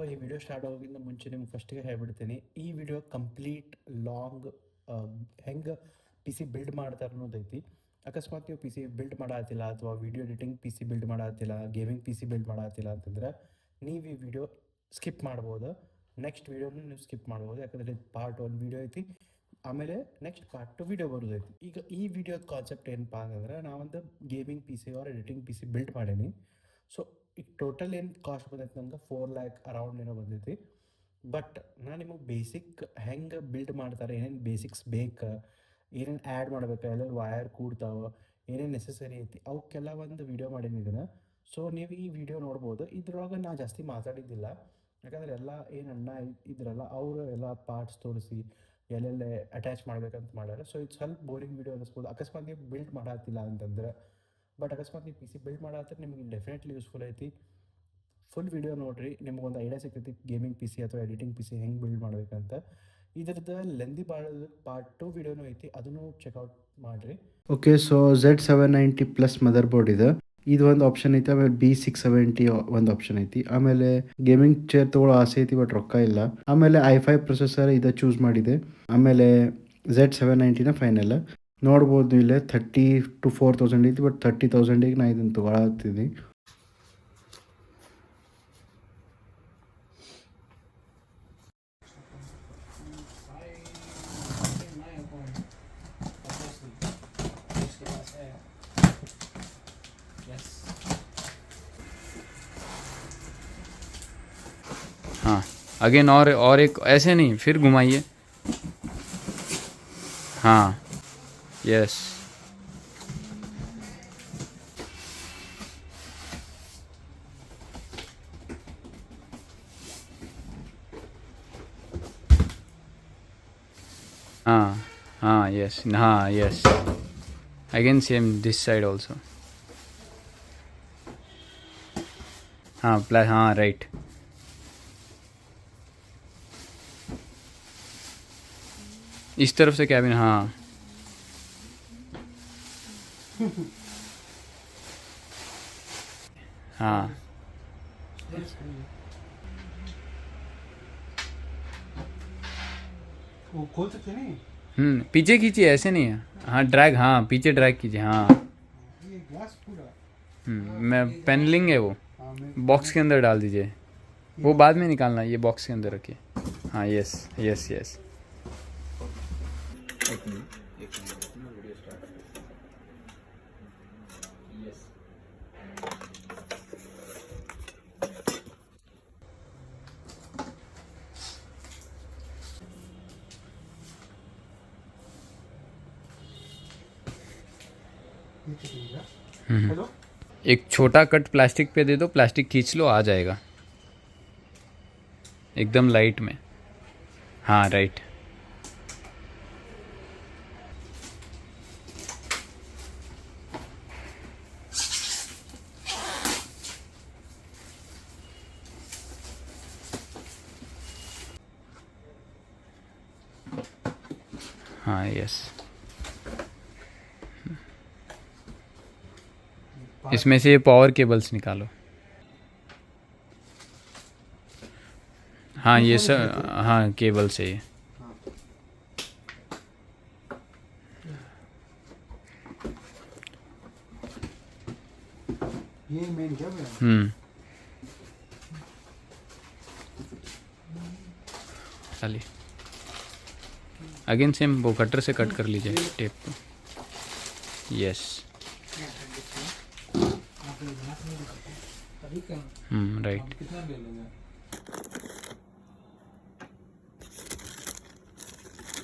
ಈ video start ಆಗೋಕ್ಕಿಂತ ಮುಂಚೆ ನಿಮ್ಗೆ ಫಸ್ಟಿಗೆ ಹೇಳ್ಬಿಡ್ತೀನಿ, ಈ ವಿಡಿಯೋ ಕಂಪ್ಲೀಟ್ ಲಾಂಗ್ ಹೆಂಗೆ ಪಿ ಸಿ ಬಿಲ್ಡ್ ಮಾಡ್ತಾರೆ ಅನ್ನೋದೈತಿ. ಅಕಸ್ಮಾತ್ ನೀವು ಪಿ ಸಿ ಬಿಲ್ಡ್ ಮಾಡತ್ತಿಲ್ಲ ಅಥವಾ video editing P C build ಮಾಡತ್ತಿಲ್ಲ, ಗೇಮಿಂಗ್ ಪಿ ಸಿ ಬಿಲ್ಡ್ ಮಾಡತ್ತಿಲ್ಲ ಅಂತಂದ್ರೆ ನೀವು ಈ ವಿಡಿಯೋ ಸ್ಕಿಪ್ ಮಾಡ್ಬೋದು. ನೆಕ್ಸ್ಟ್ ವೀಡಿಯೋನು ನೀವು ಸ್ಕಿಪ್ ಮಾಡ್ಬೋದು, ಯಾಕಂದರೆ ಇದು ಪಾರ್ಟ್ 1 ವಿಡಿಯೋ ಐತಿ. ಆಮೇಲೆ ನೆಕ್ಸ್ಟ್ ಪಾರ್ಟ್ 2 ವಿಡಿಯೋ ಬರೋದೈತಿ. ಈಗ ಈ ವಿಡಿಯೋದ ಕಾನ್ಸೆಪ್ಟ್ ಏನಪ್ಪ ಅಂತಂದ್ರೆ, ನಾವೊಂದು gaming P C or editing P C build ಮಾಡೀನಿ. ಸೊ ಈಗ ಟೋಟಲ್ ಏನು ಕಾಸ್ಟ್ ಬಂದೈತೆ ನಂಗೆ 4 ಲ್ಯಾಕ್ ಅರೌಂಡ್ ಏನೋ ಬಂದೈತಿ. ಬಟ್ ನಾನು ನಿಮಗೆ ಬೇಸಿಕ್ ಹೆಂಗೆ ಬಿಲ್ಡ್ ಮಾಡ್ತಾರೆ, ಏನೇನು ಬೇಸಿಕ್ಸ್ ಬೇಕು, ಏನೇನು ಆ್ಯಡ್ ಮಾಡ್ಬೇಕು, ಎಲ್ಲೆಲ್ಲಿ ವಯರ್ ಕೂಡ್ತಾವೆ, ಏನೇನು ನೆಸಸರಿ ಐತಿ, ಅವಕ್ಕೆಲ್ಲ ಒಂದು ವೀಡಿಯೋ ಮಾಡೀನಿ ಇದನ್ನು. ಸೊ ನೀವು ಈ ವಿಡಿಯೋ ನೋಡ್ಬೋದು. ಇದ್ರೊಳಗೆ ನಾ ಜಾಸ್ತಿ ಮಾತಾಡಿದ್ದಿಲ್ಲ, ಯಾಕಂದರೆ ಎಲ್ಲ ಏನು ಅಣ್ಣ ಇದ್ರಲ್ಲ ಅವರು ಎಲ್ಲ ಪಾರ್ಟ್ಸ್ ತೋರಿಸಿ ಎಲ್ಲೆಲ್ಲೇ ಅಟ್ಯಾಚ್ ಮಾಡ್ಬೇಕಂತ ಮಾಡ್ಯಾರ. ಸೊ ಇದು ಸ್ವಲ್ಪ ಬೋರಿಂಗ್ ವೀಡಿಯೋ ಅನ್ನಿಸ್ಬೋದು ಅಕಸ್ಮಾತ್ ನೀವು ಬಿಲ್ಡ್ ಮಾಡತ್ತಿಲ್ಲ ಅಂತಂದ್ರೆ. ಬಟ್ ಅಕಸ್ಮಾತ್ ನೀವು ಪಿ ಸಿ ಬಿಲ್ಡ್ ಮಾಡತ್ತರ ನಿಮಗೆ ಡೆಫಿನೆಟ್ಲಿ ಯೂಸ್ಫುಲ್ ಐತಿ. ಫುಲ್ ವಿಡಿಯೋ ನೋಡಿರಿ, ನಿಮ್ಗೊಂದು ಐಡಿಯಾ ಸಿಗ್ತೈತಿ ಗೇಮಿಂಗ್ ಪಿ ಸಿ ಅಥವಾ ಎಡಿಟಿಂಗ್ ಪಿ ಸಿ ಹೆಂಗೆ ಬಿಲ್ಡ್ ಮಾಡ್ಬೇಕಂತ. ಇದ್ರದ್ದು ಲೆಂದಿ ಪಾರ್ಟ್ 2 ವಿಡಿಯೋನೂ ಐತಿ, ಅದನ್ನು ಚೆಕ್ಔಟ್ ಮಾಡಿರಿ. Okay, so Z790 plus mother board ಇದೆ. ಇದು ಒಂದು ಆಪ್ಷನ್ ಐತಿ. ಆಮೇಲೆ B670 ಒಂದು ಆಪ್ಷನ್ ಐತಿ. ಆಮೇಲೆ ಗೇಮಿಂಗ್ ಚೇರ್ ತಗೊಳ್ಳೋ ಆಸೆ ಐತಿ, ಬಟ್ ರೊಕ್ಕ ಇಲ್ಲ. ಆಮೇಲೆ i5 ಪ್ರೊಸೆಸರ್ ಇದು ಚೂಸ್ ಮಾಡಿದೆ. ಆಮೇಲೆ Z790ನ ಫೈನಲ್ ನೋಡ್ಬೋದು. ಇಲ್ಲೇ 30 to 4000 ಐತಿ, ಬಟ್ 30,000ಗೆ ನಾ ಇದನ್ನು ತೊಗೊಳತ್ತೀನಿ. हाँ अगेन और एक ऐसे नहीं, फिर घुमाइए. हाँ यस. हाँ हाँ यस. हाँ yes. Again same this side also. हाँ प्लस. हाँ राइट. इस तरफ से कैबिन. हाँ हाँ वो खोल सकते नहीं, पीछे खींचिए, ऐसे नहीं है. हाँ ड्रैग. हाँ पीछे ड्रैग कीजिए. हाँ ये ग्लास पूरा मैं पैनलिंग है वो बॉक्स के अंदर डाल दीजिए. वो बाद में निकालना, ये बॉक्स के अंदर रखिए. हाँ यस यस यस. हेलो, एक छोटा कट प्लास्टिक पे दे दो, प्लास्टिक खींच लो, आ जाएगा एकदम लाइट में. हाँ राइट. हाँ यस. इसमें से ये पावर केबल्स निकालो. हाँ ये सब. हाँ केबल से ये. ये मेन क्या है? चलिए अगेन सेम वो कटर से कट कर लीजिए टेप को. यस. राइट. कितना ले लेंगे?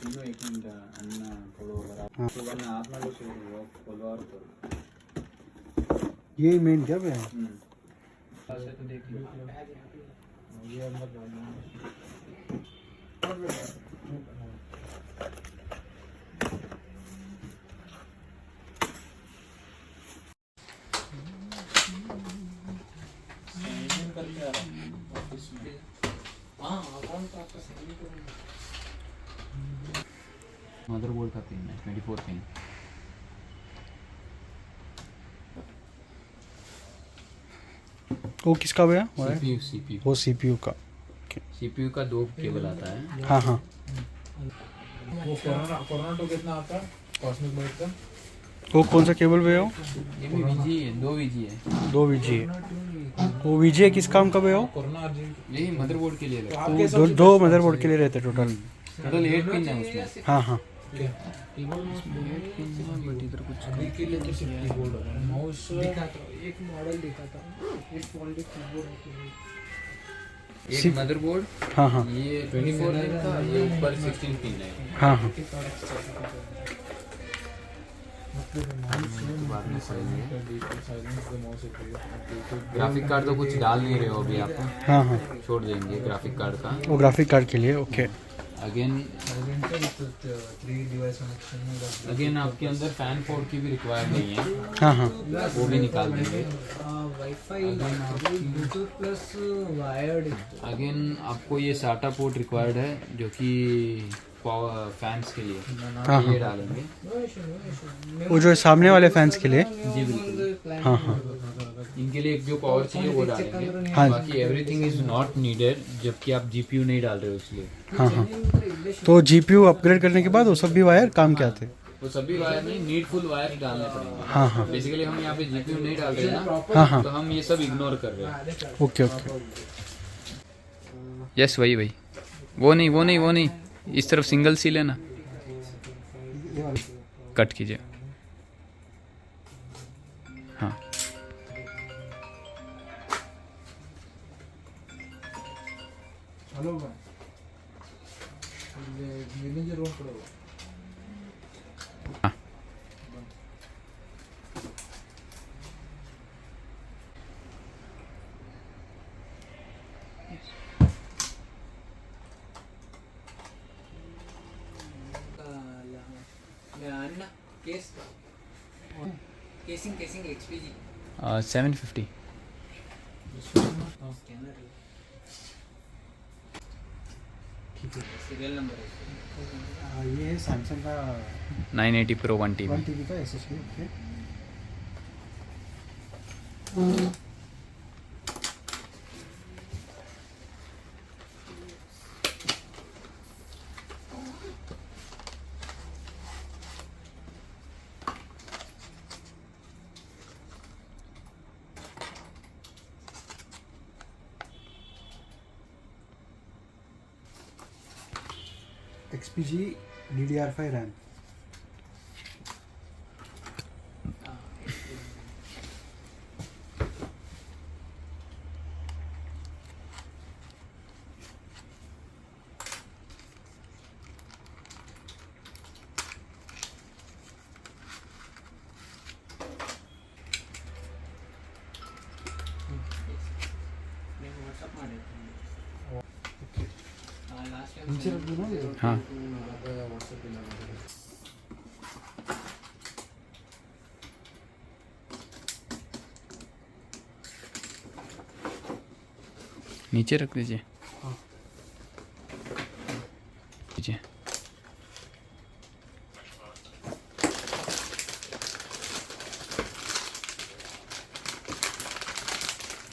ಇನ್ನೂ ಏಕೆಂದ ಅನ್ನ ಕೊಡುವವರ ಸುವರ್ಣ ಆತ್ಮಲು ಸೇರುವ ಕೊಡುವರು. ये मेन क्या है? ऐसे तो देख लो. ये अंदर करके आ रहा ऑफिस में. हाँ अकाउंट का आपका सेविंग करूँगा. मदरबोर्ड का पिन है 24 पिन. वो किसका भैया? CPU वो CPU का. ओके CPU का 2 केबल आता है. हाँ हाँ वो कोरोना टू कितना आता है कॉस्मिक बाइट का? वो कौन सा केबल भैया हो? ये भी VG है, 2 VG है. 2 VGA वो VGA किस काम का भैया हो? कोरोना अर्जेंट यही मदरबोर्ड के लिए तो लगता आपके दो दो मदरबोर्ड के लिए रहते टोटल है. टोटल 8 पिन है उसमें. हाँ हाँ अभी के लिए तो सिर्फ कीबोर्ड है माउस एक मॉडल देखा था इस क्वालिटी कीबोर्ड एक मदरबोर्ड. हाँ हाँ ये 24 पिन का, ये ऊपर 16 पिन है. हाँ हाँ ग्राफिक कार्ड तो कुछ डाल नहीं रहे हो अभी आप, हाँ हाँ छोड़ देंगे ग्राफिक कार्ड का. वो ग्राफिक कार्ड के लिए ओके अगेन आपके अंदर फैन पोर्ट की भी रिक्वायर नहीं है, हाँ हाँ वो भी निकाल देंगे. Wifi Bluetooth plus wired again आपको ये साटा पोर्ट रिक्वायर्ड है जो कि पावर फैंस के लिए, हाँ, ये डालेंगे. वो जो सामने वाले फैंस के लिए जी बिल्कुल. हाँ हाँ इनके लिए एक जो पावर चाहिए वो डालेंगे. हाँ। बाकी एवरीथिंग इज नॉट नीडेड, जबकि आप GPU नहीं डाल रहे हो इसलिए. हाँ हाँ तो GPU अपग्रेड करने के बाद वो सब भी वायर काम के आते वो सभी वायर नहीं, नीडफुल वायर डालने पड़ेंगे. हाँ हाँ बेसिकली हम यहाँ पे GPU नहीं डाल रहे हैं ना, हाँ हाँ तो हम ये सब इग्नोर कर रहे हैं. ओके ओके यस वही वही, वो नहीं, इस तरफ सिंगल सी लेना, कट कीजिए. हाँ हेलो भाई मैनेजर रूम पड़ेगा हाँ. अन्न case casing XPG 750. Scanner serial number है. ये है सैमसंग का 980 Pro 1 TB. 1 TB का SSD okay XPG DDR5 RAM నేను వాట్సాప్ ಮಾಡಿರ್ತೀನಿ. ಲಾಸ್ಟ್ ಟೈಮ್ नीचे रख दो ना ये। हाँ नीचे रख दीजिए. हाँ। दीजिए.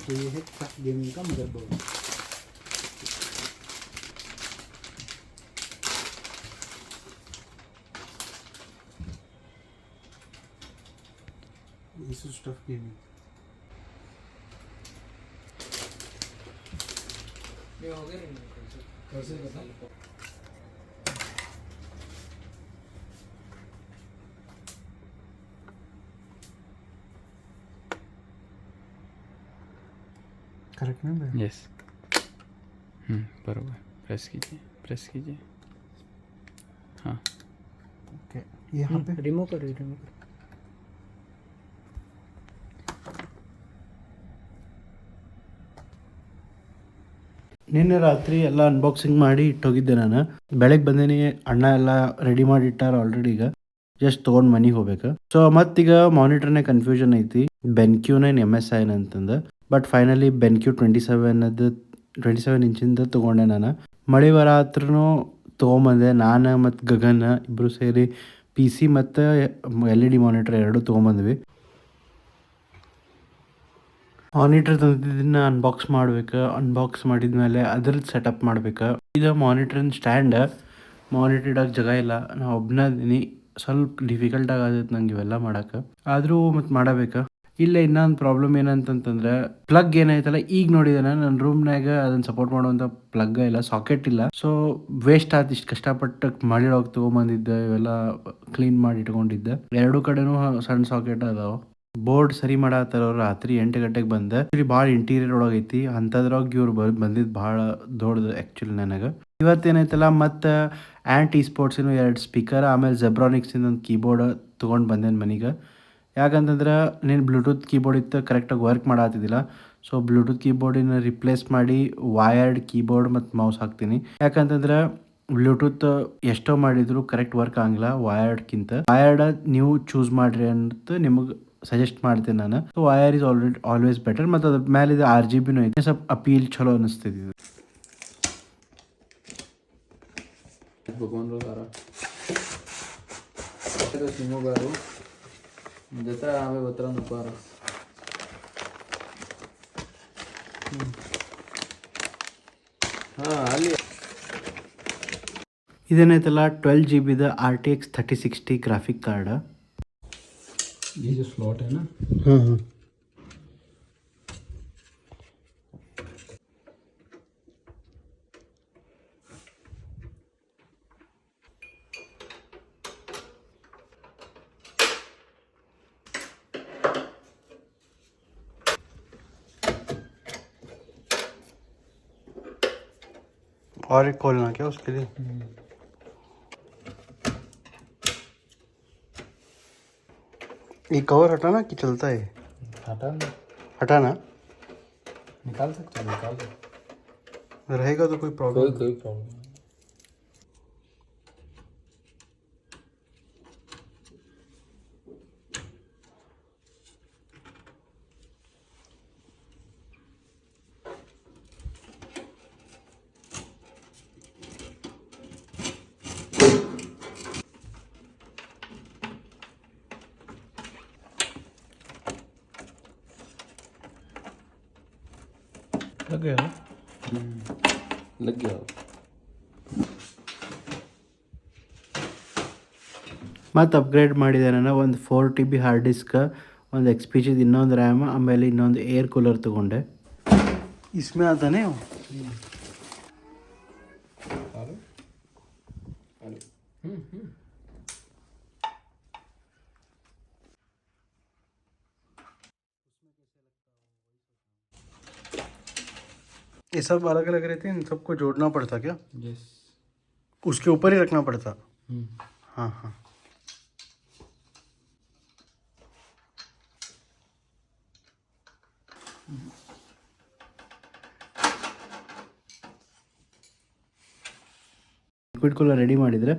तो ये है टफ गेमिंग का मदरबोर्ड Asus टफ गेमिंग ನೀವು ಹೋಗಿರಿ ನೀವು कैसे बता करेक्ट ना भैया यस. बरोबर. प्रेस कीजिए. हाँ ओके यहाँ पे रिमूव करो ನಿನ್ನೆ ರಾತ್ರಿ ಎಲ್ಲ ಅನ್ಬಾಕ್ಸಿಂಗ್ ಮಾಡಿ ಇಟ್ಟೋಗಿದ್ದೆ ನಾನು ಬೆಳಗ್ಗೆ ಬಂದೇನಿ ಅಣ್ಣ ಎಲ್ಲ ರೆಡಿ ಮಾಡಿ ಇಟ್ಟಾರ ಆಲ್ರೆಡಿ ಈಗ ಜಸ್ಟ್ ತೊಗೊಂಡು ಮನೆಗೆ ಹೋಗ್ಬೇಕು ಸೊ ಮತ್ತೀಗ ಮಾನಿಟರ್ನೇ ಕನ್ಫ್ಯೂಷನ್ ಐತಿ ಬೆನ್ಕ್ಯೂ9 MSI ಅಂತಂದು ಬಟ್ ಫೈನಲಿ ಬೆನ್ಕ್ಯೂ 27 ಇಂಚಿಂದ ತೊಗೊಂಡೆ ನಾನು ಮಳೆ ಬರ ಹತ್ರನೂ ತೊಗೊಂಬಂದೆ ನಾನು ಮತ್ತು ಗಗನ್ ಇಬ್ಬರು ಸೇರಿ PC ಮತ್ತು LED ಮಾನಿಟರ್ ಎರಡು ತೊಗೊಂಬಂದ್ವಿ ಮಾನಿಟರ್ ತಂದಿದ್ದನ್ನ ಅನ್ಬಾಕ್ಸ್ ಮಾಡ್ಬೇಕು. ಅನ್ಬಾಕ್ಸ್ ಮಾಡಿದ್ಮೇಲೆ ಅದ್ರದ್ದು ಸೆಟಪ್ ಮಾಡ್ಬೇಕು. ಇದು ಮಾನಿಟ್ರಿನ ಸ್ಟ್ಯಾಂಡ್. ಮಾನಿಟರ್ ಇಡೋಕೆ ಜಾಗ ಇಲ್ಲ, ನಾ ಒಬ್ಬನೇ ಇದೀನಿ. ಸ್ವಲ್ಪ ಡಿಫಿಕಲ್ಟ್ ಆಗತ್ತೆ ನಂಗೆ ಇವೆಲ್ಲ ಮಾಡೋಕೆ, ಆದರೂ ಮತ್ತು ಮಾಡಬೇಕು. ಇಲ್ಲ ಇನ್ನೊಂದು ಪ್ರಾಬ್ಲಮ್ ಏನಂತಂತಂದ್ರೆ ಪ್ಲಗ್ ಏನಾಯ್ತಲ್ಲ, ಈಗ ನೋಡಿದಾನೆ ನನ್ನ ರೂಮ್ನಾಗ ಅದನ್ನು ಸಪೋರ್ಟ್ ಮಾಡುವಂಥ ಪ್ಲಗ್ ಇಲ್ಲ, ಸಾಕೆಟ್ ಇಲ್ಲ. ಸೊ ವೇಸ್ಟ್ ಆಯ್ತು ಇಷ್ಟು ಕಷ್ಟಪಟ್ಟು ಮಾಡಿಡೋಕೆ ತೊಗೊಂಬಂದಿದ್ದೆ, ಇವೆಲ್ಲ ಕ್ಲೀನ್ ಮಾಡಿ ಇಟ್ಕೊಂಡಿದ್ದೆ. ಎರಡೂ ಕಡೆನೂ ಸಣ್ಣ ಸಾಕೆಟ್ ಅದಾವ. ಬೋರ್ಡ್ ಸರಿ ಮಾಡತ್ತಾರ ಅವ್ರು. ರಾತ್ರಿ 8 ಗಂಟೆಗೆ ಬಂದೆ. ಭಾಳ ಇಂಟೀರಿಯರ್ ಒಳಗೈತಿ, ಅಂಥದ್ರಾಗ ಇವ್ರು ಬಂದಿದ್ದು ಭಾಳ ದೊಡ್ಡದು ಆ್ಯಕ್ಚುಲಿ ನನಗೆ. ಇವತ್ತೇನೈತಲ್ಲ ಮತ್ತು ಆ್ಯಂಟಿ ಸ್ಪೋರ್ಟ್ಸಿನೂ 2 ಸ್ಪೀಕರ್, ಆಮೇಲೆ ಜೆಬ್ರಾನಿಕ್ಸಿಂದ ಒಂದು ಕೀಬೋರ್ಡ್ ತೊಗೊಂಡು ಬಂದೇನು ಮನೆಗೆ. ಯಾಕಂತಂದ್ರೆ ನೀನು ಬ್ಲೂಟೂತ್ ಕೀಬೋರ್ಡ್ ಇತ್ತು ಕರೆಕ್ಟಾಗಿ ವರ್ಕ್ ಮಾಡತ್ತಿದ್ದಿಲ್ಲ. ಸೊ ಬ್ಲೂಟೂತ್ ಕೀಬೋರ್ಡಿನ ರಿಪ್ಲೇಸ್ ಮಾಡಿ ವಯರ್ಡ್ ಕೀಬೋರ್ಡ್ ಮತ್ತು ಮೌಸ್ ಹಾಕ್ತೀನಿ. ಯಾಕಂತಂದ್ರೆ ಬ್ಲೂಟೂತ್ ಎಷ್ಟೋ ಮಾಡಿದ್ರು ಕರೆಕ್ಟ್ ವರ್ಕ್ ಆಗಂಗಿಲ್ಲ ವಯರ್ಡ್ಕಿಂತ. ವಯರ್ಡ್ ನೀವು ಚೂಸ್ ಮಾಡಿರಿ ಅಂತ ನಿಮಗೆ ಸಜೆಸ್ಟ್ ಮಾಡ್ತೀನಿ ನಾನು. So wire is always better. ಮತ್ತು ಅದ್ರ ಮೇಲೆ ಇದು RGBನೂ ಐತೆ, ಸ್ವಲ್ಪ ಅಪೀಲ್ ಚಲೋ ಅನಿಸ್ತಿದೆ ಇದು. ಇದೇನೈತಲ್ಲ 12 GB RTX 3060 ಗ್ರಾಫಿಕ್ ಕಾರ್ಡ್. ये जो स्लॉट है ना, और एक खोलना क्या उसके लिए? ये कवर हटाना कि चलता है? हटाना निकाल सकते हो, निकाल दो, रहेगा तो कोई प्रॉब्लम? कोई प्रॉब्लम नहीं. लग गया ना? लग गया. ಮತ್ತು ಅಪ್ಗ್ರೇಡ್ ಮಾಡಿದೆ ನಾನು. ಒಂದು 4 TB ಹಾರ್ಡ್ ಡಿಸ್ಕ್, ಒಂದು XPGದು ಇನ್ನೊಂದು ರ್ಯಾಮ್, ಆಮೇಲೆ ಇನ್ನೊಂದು ಏರ್ ಕೂಲರ್ ತೊಗೊಂಡೆ. इसमें आता नहीं वो? ये सब अलग अलग रहते हैं, इन सबको जोड़ना पड़ता क्या? यस. उसके ऊपर ही रखना पड़ता? हाँ हाँ. ಲಿಕ್ವಿಡ್ ಕೂಲರ್ ರೆಡಿ ಮಾಡಿದರೆ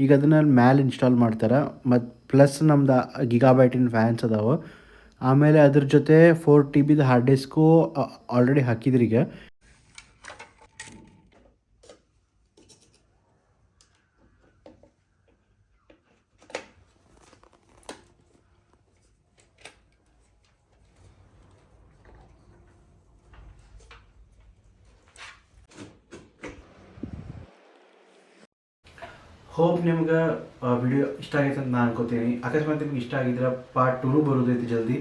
ಈಗ ಅದನ್ನು ಮ್ಯಾಲೆ ಇನ್ಸ್ಟಾಲ್ ಮಾಡ್ತಾರೆ. ಮತ್ತು ಪ್ಲಸ್ ನಮ್ದು ಗಿಗಾಬೈಟಿನ ಫ್ಯಾನ್ಸ್ ಅದಾವೆ. ಆಮೇಲೆ ಅದ್ರ ಜೊತೆ 4 TBದು ಹಾರ್ಡ್ ಡಿಸ್ಕು ಆಲ್ರೆಡಿ ಹಾಕಿದ್ರಿ. ಈಗ ಹೋಪ್ ನಿಮ್ಗೆ ವಿಡಿಯೋ ಇಷ್ಟ ಆಗೈತೆ ಅಂತ ನಾನು ಅನ್ಕೋತೀನಿ. ಅಕಸ್ಮಾತ್ ನಿಮ್ಗೆ ಇಷ್ಟ ಆಗಿದ್ರೆ ಪಾರ್ಟ್ 2 ಬರೋದೈತಿ ಜಲ್ದಿ,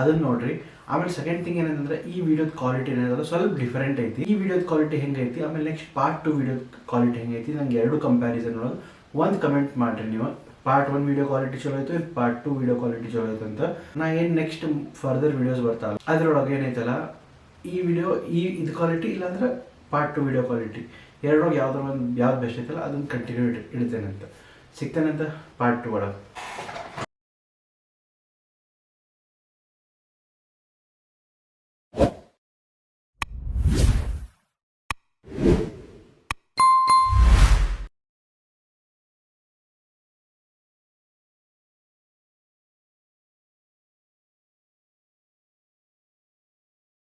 ಅದನ್ನು ನೋಡ್ರಿ. ಆಮೇಲೆ ಸೆಕೆಂಡ್ ಥಿಂಗ್ ಏನಂತಂದ್ರೆ ಈ ವಿಡಿಯೋದ ಕ್ವಾಲಿಟಿ ಏನಾದ್ರೆ ಸ್ವಲ್ಪ ಡಿಫರೆಂಟ್ ಐತಿ. ಈ ವಿಡಿಯೋದ ಕ್ವಾಲಿಟಿ ಹೆಂಗೈತಿ, ಆಮೇಲೆ ನೆಕ್ಸ್ಟ್ ಪಾರ್ಟ್ 2 ವಿಡಿಯೋದ ಕ್ವಾಲಿಟಿ ಹೆಂಗೈತಿ, ನಂಗೆ 2 ಕಂಪ್ಯಾರಿಸನ್ ಒಳಗೆ ಒಂದು ಕಮೆಂಟ್ ಮಾಡಿರಿ ನೀವು. ಪಾರ್ಟ್ 1 ವಿಡಿಯೋ ಕ್ವಾಲಿಟಿ ಚಲೋ ಆಯಿತು, ಪಾರ್ಟ್ 2 ವಿಡಿಯೋ ಕ್ವಾಲಿಟಿ ಚಲೋ ಆಯ್ತು ಅಂತ. ನಾ ಏನು ನೆಕ್ಸ್ಟ್ ಫರ್ದರ್ ವಿಡಿಯೋಸ್ ಬರ್ತಾವಲ್ಲ ಅದ್ರೊಳಗೆ ಏನೈತಲ್ಲ ಈ ವಿಡಿಯೋ ಇದು ಕ್ವಾಲಿಟಿ, ಇಲ್ಲಾಂದ್ರೆ ಪಾರ್ಟ್ 2 ವಿಡಿಯೋ ಕ್ವಾಲಿಟಿ ಎರಡರೊಳಗೆ ಯಾವ್ದು ಬೆಸ್ಟ್ ಐತಲ್ಲ ಅದನ್ನು ಕಂಟಿನ್ಯೂ ಇಡ್ತೇನೆ ಅಂತ. ಸಿಗ್ತೇನೆ ಅಂತ ಪಾರ್ಟ್ 2 ಒಳಗೆ.